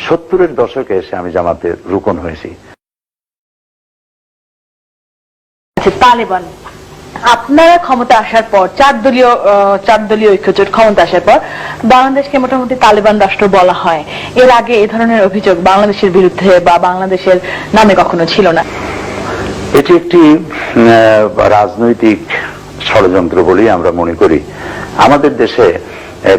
70-এর দশকে এসে আমি জামাতের রুকন হয়েছি। তালেবান আপনারা ক্ষমতা আসার পর চার দলীয় ঐক্যজোট ক্ষমতা আসার পর বাংলাদেশকে মোটামুটি তালেবান রাষ্ট্র বলা হয়। এর আগে এ ধরনের অভিযোগ বাংলাদেশের বিরুদ্ধে বা বাংলাদেশের নামে কখনো ছিল না। এটি একটি রাজনৈতিক ষড়যন্ত্র বলেই আমরা মনে করি। আমাদের দেশে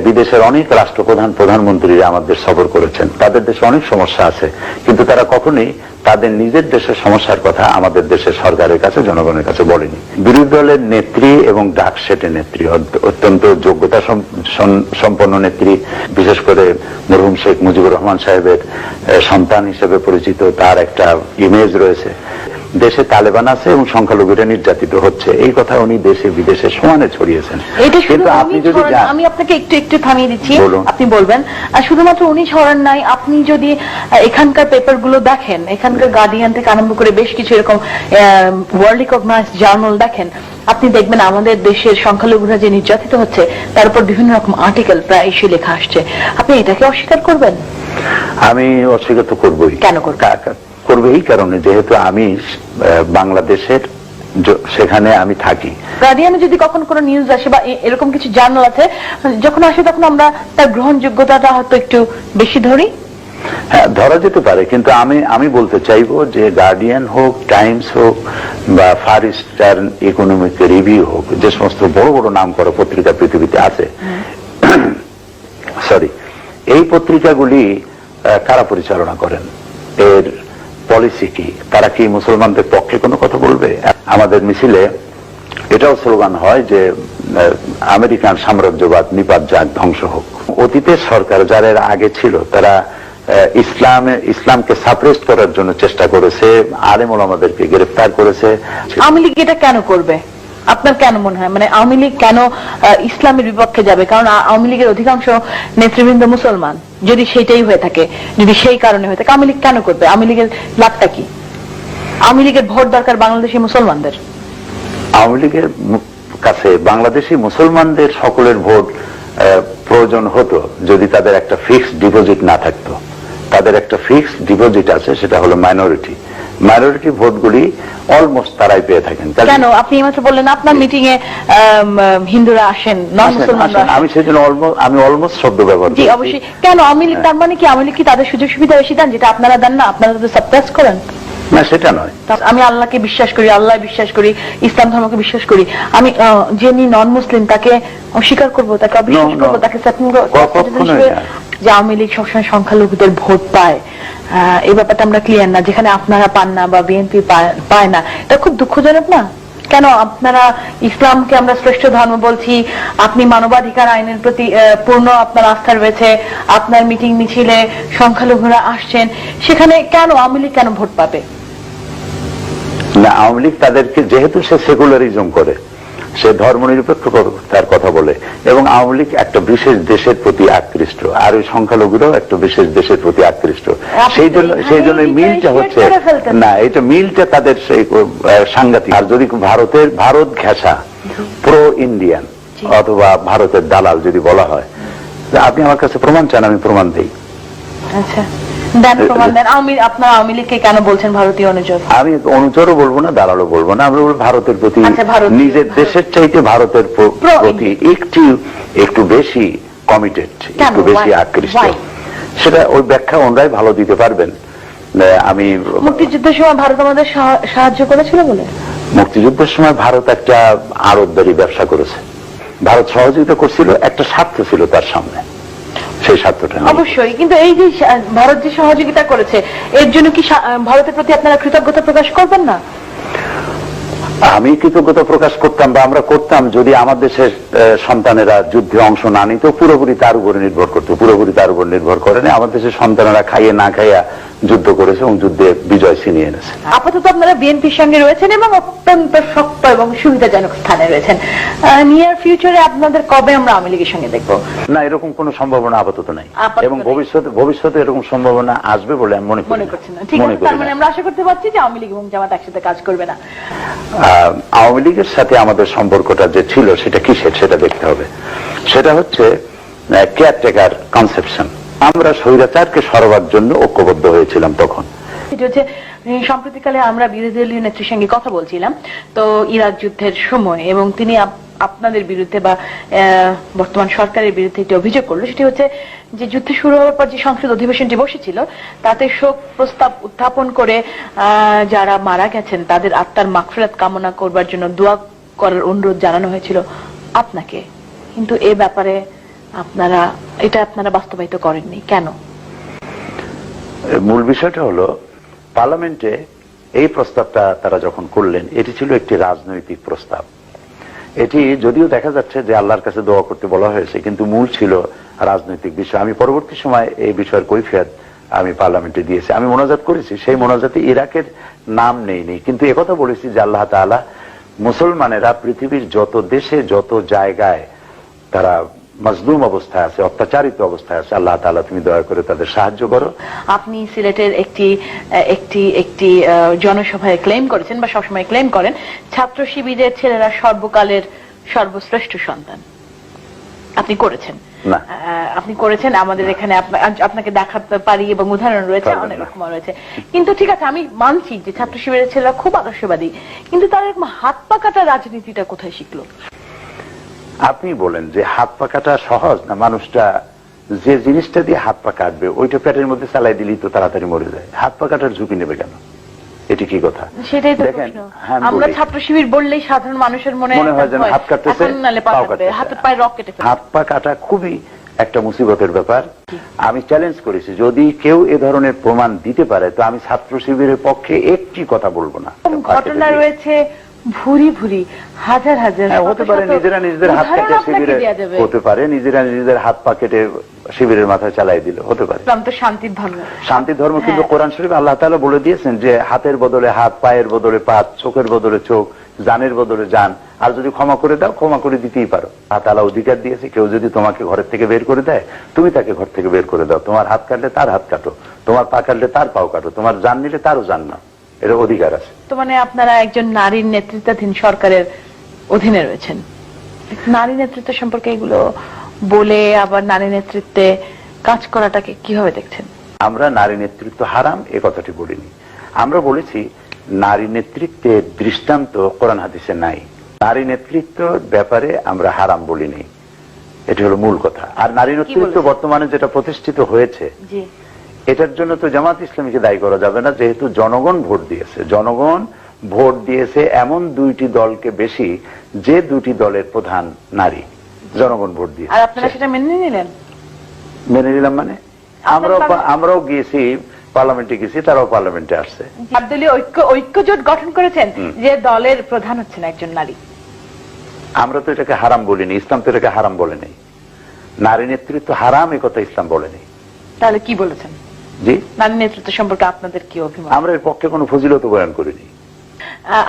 বিদেশের অনেক রাষ্ট্রপ্রধান প্রধানমন্ত্রীরা আমাদের সফর করেছেন, তাদের দেশে অনেক সমস্যা আছে, কিন্তু তারা কখনোই তাদের নিজের দেশের সমস্যার কথা আমাদের দেশের সরকারের কাছে জনগণের কাছে বলেনি। বিরোধী দলের নেত্রী এবং ডাকসেটের নেত্রী, অত্যন্ত যোগ্যতা সম্পন্ন নেত্রী, বিশেষ করে মরহুম শেখ মুজিবুর রহমান সাহেবের সন্তান হিসেবে পরিচিত, তার একটা ইমেজ রয়েছে। দেশে তালেবান আছে এবং সংখ্যালঘুরা নির্যাতিত হচ্ছে, এই কথা উনি দেশে বিদেশে সমানে ছড়িয়েছেন। কিন্তু আপনি যদি আমি আপনাকে একটু থামিয়ে দিচ্ছি, আপনি বলবেন শুধুমাত্র উনি ছড়ান নাই, আপনি যদি এখানকার পেপার গুলো দেখেন, এখানকার গার্ডিয়ান থেকে আরম্ভ করে বেশ কিছু এরকম ওয়ার্ল্ড রিকগনাইজড জার্নাল দেখেন, আপনি দেখবেন আমাদের দেশের সংখ্যালঘুরা যে নির্যাতিত হচ্ছে তার উপর বিভিন্ন রকম আর্টিকেল প্রায় এসে লেখা আসছে। আপনি এটাকে অস্বীকার করবেন? আমি অস্বীকার তো করবোই। কেন করবেন? করবে এই কারণে, যেহেতু আমি বাংলাদেশের সেখানে আমি থাকি। গার্ডিয়ানে যদি কখন কোনো নিউজ আসে বা এরকম কিছু জার্নাল আছে, যখন আসে তখন আমরা তার গ্রহণযোগ্যতাটা হয়তো একটু বেশি ধরি। হ্যাঁ, ধরা যেতে পারে, কিন্তু আমি বলতে চাইবো যে গার্ডিয়ান হোক, টাইমস হোক বা ফার ইস্টার্ন ইকোনমিক রিভিউ হোক, যে সমস্ত বড় বড় নাম করা পত্রিকা পৃথিবীতে আছে, সরি, এই পত্রিকাগুলি কারা পরিচালনা করেন, এর পলিসি কি, তারা কি মুসলমানদের পক্ষে কোনো কথা বলবে? আমাদের মিছিলে এটাও স্লোগান হয় যে আমেরিকান সাম্রাজ্যবাদ নিপাত যাক, ধ্বংস হোক। অতীতের সরকার যারা এর আগে ছিল তারা ইসলামকে সাপ্রেস করার জন্য চেষ্টা করেছে, আলেম ওলামাদেরকে গ্রেফতার করেছে। আওয়ামী লীগ এটা কেন করবে আপনার কেন মনে হয়? মানে আওয়ামী লীগ কেন ইসলামের বিপক্ষে যাবে? কারণ আওয়ামী লীগের অধিকাংশ নেতৃবৃন্দ মুসলমান। যদি সেটাই হয়ে থাকে, যদি সেই কারণে হয়ে থাকে, আওয়ামী লীগ কেন করবে? আওয়ামী লীগের লাভটা কি? আওয়ামী লীগের ভোট দরকার বাংলাদেশি মুসলমানদের। আওয়ামী লীগের কাছে বাংলাদেশি মুসলমানদের সকলের ভোট প্রয়োজন হতো যদি তাদের একটা ফিক্সড ডিপোজিট না থাকতো। তাদের একটা ফিক্সড ডিপোজিট আছে, সেটা হলো মাইনরিটি ভোটগুলি অলমোস্ট তারাই পেয়ে থাকেন। কেন আপনি মাত্র বললেন আপনার মিটিং এ হিন্দুরা আসেন, নন মুসলমানরা? আমি সেজন্য আমি অলমোস্ট শব্দ ব্যবহার করি। জি অবশ্যই। কেন আওয়ামী লীগ, তার মানে কি আওয়ামী লীগ কি তাদের সুযোগ সুবিধা বেশি দেন যেটা আপনারা দেন না? আপনারা তো সাপ্রেস করেন। না, সেটা নয়। আমি আল্লাহকে বিশ্বাস করি, আল্লাহ বিশ্বাস করি, ইসলাম ধর্মকে বিশ্বাস করি। আমি যিনি নন মুসলিম তাকে অস্বীকার করবো, তাকে অবিশ্বাস করবো, তাকে যে আওয়ামী লীগ সবসময় সংখ্যালঘুদের ভোট পায়, এই ব্যাপারটা আমরা ক্লিয়ার না, যেখানে আপনারা পান না বা বিএনপি পায় না। এটা খুব দুঃখজনক না? কেন আপনারা ইসলামকে আমরা শ্রেষ্ঠ ধর্ম বলছি, আপনি মানবাধিকার আইনের প্রতি পূর্ণ আপনার আস্থা রয়েছে, আপনার মিটিং মিছিলে সংখ্যালঘুরা আসছেন, সেখানে কেন আওয়ামী লীগ কেন ভোট পাবে? না, আওয়ামী লীগ তাদেরকে, যেহেতু সে সেকুলারিজম করে, সে ধর্মনিরপেক্ষ তার কথা বলে, এবং আওয়ামী লীগ একটা বিশেষ দেশের প্রতি আকৃষ্ট, আর ওই সংখ্যালঘুরাও একটা বিশেষ দেশের প্রতি আকৃষ্ট। সেই জন্য মিলটা হচ্ছে না, এটা মিলটা তাদের সেই সাংঘাতিক। আর যদি ভারত ঘেঁষা প্রো ইন্ডিয়ান অথবা ভারতের দালাল যদি বলা হয়, আপনি আমার কাছে প্রমাণ চান, আমি প্রমাণ দিই। আচ্ছা, আপনার আওয়ামী লীগকে কেন বলছেন ভারতীয় অনুচর? আমি অনুচরও বলবো না, দালালও বলবো না, আমি বলবো ভারতের প্রতি, নিজের দেশের চাইতে ভারতের প্রতি একটু বেশি কমিটেড, একটু বেশি আকৃষ্ট। সেটা ওই ব্যাখ্যা ওনারাই ভালো দিতে পারবেন। আমি মুক্তিযুদ্ধের সময় ভারত আমাদের সাহায্য করেছিল বলে? মুক্তিযুদ্ধের সময় ভারত একটা আড়তদারি ব্যবসা করেছে, ভারত সহযোগিতা করছিল, একটা স্বার্থ ছিল তার সামনে, সেই স্বার্থটা অবশ্যই। কিন্তু এই যে ভারত যে সহযোগিতা করেছে, এর জন্য কি ভারতের প্রতি আপনারা কৃতজ্ঞতা প্রকাশ করবেন না? আমি কৃতজ্ঞতা প্রকাশ করতাম বা আমরা করতাম যদি আমার দেশের সন্তানেরা যুদ্ধে অংশ না নিত, পুরোপুরি তার উপরে নির্ভর করতো। পুরোপুরি তার উপর নির্ভর করেনি, আমার দেশের সন্তানেরা খাইয়ে না খাইয়া যুদ্ধ করেছে এবং যুদ্ধে বিজয় ছিনিয়ে এনেছে। আপাতত আপনারা বিএনপির সঙ্গে রয়েছেন এবং অত্যন্ত শক্ত এবং সুবিধাজনক স্থানে রয়েছেন। নিয়ার ফিউচারে আপনাদের কবে আমরা আওয়ামী লীগের সঙ্গে দেখবো? না, এরকম কোন সম্ভাবনা আপাতত নাই, এবং ভবিষ্যতে এরকম সম্ভাবনা আসবে বলে আমি মনে করছি না। ঠিক আছে, তার মানে আমরা আশা করতে পারছি যে আওয়ামী লীগ এবং জামাত একসাথে কাজ করবে না। আওয়ামী লীগের সাথে আমাদের সম্পর্কটা যে ছিল সেটা কিসের, সেটা দেখতে হবে। সেটা হচ্ছে কেয়ারটেকার কনসেপশন। আমরা স্বৈরাচারকে সরাবার জন্য ঐক্যবদ্ধ হয়েছিলাম তখন। এটা হচ্ছে সম্প্রতিকালে আমরা বিরোধী দলীয় নেত্রীর সঙ্গে কথা বলছিলাম তো ইরাক যুদ্ধের সময়, এবং তিনি আপনাদের বিরুদ্ধে বা বর্তমান সরকারের বিরুদ্ধে একটি অভিযোগ করলো। সেটি হচ্ছে যে যুদ্ধ শুরু হওয়ার পর যে সংসদ অধিবেশনটি বসেছিল তাতে শোক প্রস্তাব উত্থাপন করে যারা মারা গেছেন তাদের আত্মার মাগফিরাত কামনা করবার জন্য দোয়া করার অনুরোধ জানানো হয়েছিল আপনাকে, কিন্তু এ ব্যাপারে আপনারা বাস্তবায়িত করেননি কেন? মূল বিষয়টা হলো, পার্লামেন্টে এই প্রস্তাবটা তারা যখন করলেন এটি ছিল একটি রাজনৈতিক প্রস্তাব। এটি যদিও দেখা যাচ্ছে যে আল্লাহর কাছে দোয়া করতে বলা হয়েছে, কিন্তু মূল ছিল রাজনৈতিক বিষয়। আমি পরবর্তী সময় এই বিষয়ের কৈফিয়ত আমি পার্লামেন্টে দিয়েছি, আমি মোনাজাত করেছি। সেই মোনাজাতে ইরাকের নাম নেই, কিন্তু একথা বলেছি যে আল্লাহ তাআলা মুসলমানেরা পৃথিবীর যত দেশে যত জায়গায় তারা মজলুম অবস্থায় আছে, অত্যাচারিত অবস্থায় আছে, আল্লাহ তাআলা তুমি দয়া করে তাদের সাহায্য করো। আপনি সিলেটের একটি জনসভায় ক্লেম করেছেন বা সবসময় ক্লেম করেন ছাত্র শিবিরের ছেলেরা সর্বকালের সর্বশ্রেষ্ঠ সন্তান। আপনি করেছেন না, আপনি করেছেন, আমাদের এখানে আপনাকে দেখাতে পারি এবং উদাহরণ রয়েছে, অনেক রকম রয়েছে। কিন্তু ঠিক আছে, আমি মানছি যে ছাত্র শিবিরের ছেলেরা খুব আদর্শবাদী, কিন্তু তার এরকম হাত পা কাটা রাজনীতিটা কোথায় শিখলো? আপনি বলেন যে হাত পা কাটা সহজ না? মানুষটা যে জিনিসটা দিয়ে হাত পা কাটবে ওইটা পেটের মধ্যে চালাই দিলেই তো তাড়াতাড়ি মরে যায়। হাত পা কাটার ঝুঁকি নেবে কেন? এটি কি কথা? সেটাই তো প্রশ্ন। আমরা ছাত্র শিবির বললেই সাধারণ মানুষের মনে হয় যেন হাত কাটতেছে, হাতের পায়ে রক কেটে ফেলে। হাত পা কাটা খুবই একটা মুসিবতের ব্যাপার। আমি চ্যালেঞ্জ করেছি, যদি কেউ এ ধরনের প্রমাণ দিতে পারে তো আমি ছাত্র শিবিরের পক্ষে একটি কথা বলবো না। ঘটনা রয়েছে ভুরি ভুরি, হাজার হাজার, হতে পারে নিজেরা নিজেদের হাত কেটে শিবিরে, হতে পারে নিজেরা নিজেদের হাত পা কেটে শিবিরের মাথায় চালাই দিল, হতে পারে। তো শান্তির ধর্ম, শান্তির ধর্ম, কিন্তু কোরআন শরীফে আল্লাহ তাআলা বলে দিয়েছেন যে হাতের বদলে হাত, পায়ের বদলে পা, চোখের বদলে চোখ, জানের বদলে জান, আর যদি ক্ষমা করে দাও ক্ষমা করে দিতেই পারো। আল্লাহ তাআলা অধিকার দিয়েছে, কেউ যদি তোমাকে ঘরের থেকে বের করে দেয় তুমি তাকে ঘর থেকে বের করে দাও। তোমার হাত কাটলে তার হাত কাটো, তোমার পা কাটলে তার পাও কাটো, তোমার জান নিলে তারও জান নাও, এর অধিকার আছে। তো মানে আপনারা একজন নারীর নেতৃত্বাধীন সরকারের অধীনে রয়েছেন, নারী নেতৃত্ব সম্পর্কে এগুলো বলে আবার নারী নেতৃত্বে কাজ করাটাকে কিভাবে দেখছেন? আমরা নারী নেতৃত্ব হারাম এ কথাটি বলিনি, আমরা বলেছি নারী নেতৃত্বের দৃষ্টান্ত কোরআন হাদিসে নাই। নারী নেতৃত্বের ব্যাপারে আমরা হারাম বলিনি, এটি হলো মূল কথা। আর নারী নেতৃত্ব বর্তমানে যেটা প্রতিষ্ঠিত হয়েছে এটার জন্য তো জামাত ইসলামীকে দায়ী করা যাবে না, যেহেতু জনগণ ভোট দিয়েছে। জনগণ ভোট দিয়েছে এমন দুইটি দলকে বেশি যে দুটি দলের প্রধান নারী, জনগণ ভোট দিয়েছে। আর আপনারা সেটা মেনে নিলেন? মেনে নিলাম মানে আমরাও গিয়েছি, পার্লামেন্টে গেছি, তারাও পার্লামেন্টে আসছে। দলীয় ঐক্য জোট গঠন করেছেন যে দলের প্রধান হচ্ছেন একজন নারী। আমরা তো এটাকে হারাম বলিনি, ইসলাম তো এটাকে হারাম বলেনি। নারী নেতৃত্ব হারাম এ কথা ইসলাম বলেনি। তাহলে কি বলেছেন? জি, নারী নেতৃত্ব সম্পর্কে আপনাদের কি অভিমত? আমরা এর পক্ষে কোনো ফজিলত বয়ান করিনি।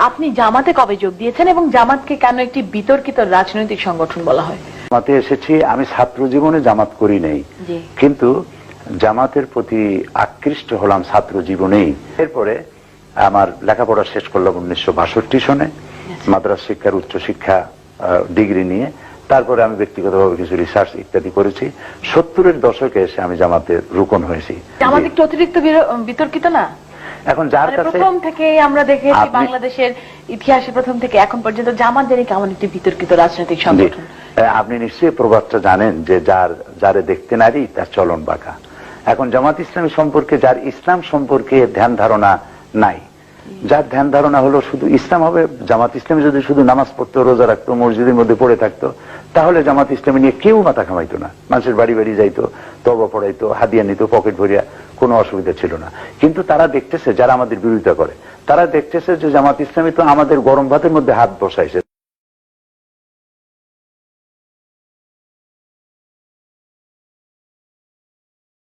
আপনি জামাতে কবে যোগ দিয়েছেন এবং জামাতকে কেন একটি বিতর্কিত রাজনৈতিক সংগঠন বলা হয়? জামাতে এসেছি, আমি ছাত্র জীবনে জামাত করি নাই, কিন্তু জামাতের প্রতি আকৃষ্ট হলাম ছাত্র জীবনেই। এরপরে আমার লেখাপড়া শেষ করলাম 1962 সনে, মাদ্রাসা শিক্ষার উচ্চ শিক্ষা ডিগ্রি নিয়ে। তারপরে আমি ব্যক্তিগতভাবে কিছু রিসার্চ ইত্যাদি করেছি। 70-এর দশকে এসে আমি জামাতের রুকন হয়েছি। জামাত একটু অতিরিক্ত বিতর্কিত না? এখন যার কাছে প্রথম থেকে আমরা দেখেছি বাংলাদেশের ইতিহাসে প্রথম থেকে এখন পর্যন্ত জামাত জানি কেমন একটি বিতর্কিত রাজনৈতিক সংগঠন। আপনি নিশ্চয়ই প্রবাদটা জানেন যে যারে দেখতে নারী তার চলন বাঁকা। এখন জামাত ইসলামী সম্পর্কে, যার ইসলাম সম্পর্কে ধ্যান ধারণা নাই, যার ধ্যান ধারণা হলো শুধু ইসলাম হবে, জামাত ইসলামী যদি শুধু নামাজ পড়তো, রোজা রাখতো, মসজিদের মধ্যে পড়ে থাকতো, তাহলে জামাত ইসলামী নিয়ে কেউ মাথা ঘামাইতো না। মানুষের বাড়ি বাড়ি যাইতো, তওবা পড়াইতো, হাদিয়া নিত, পকেট ভরিয়া, কোনো অসুবিধা ছিল না। কিন্তু তারা দেখতেছে, যারা আমাদের বিরোধিতা করে, তারা দেখতেছে যে জামাত ইসলামী তো আমাদের গরম ভাতের মধ্যে হাত বসাইছে।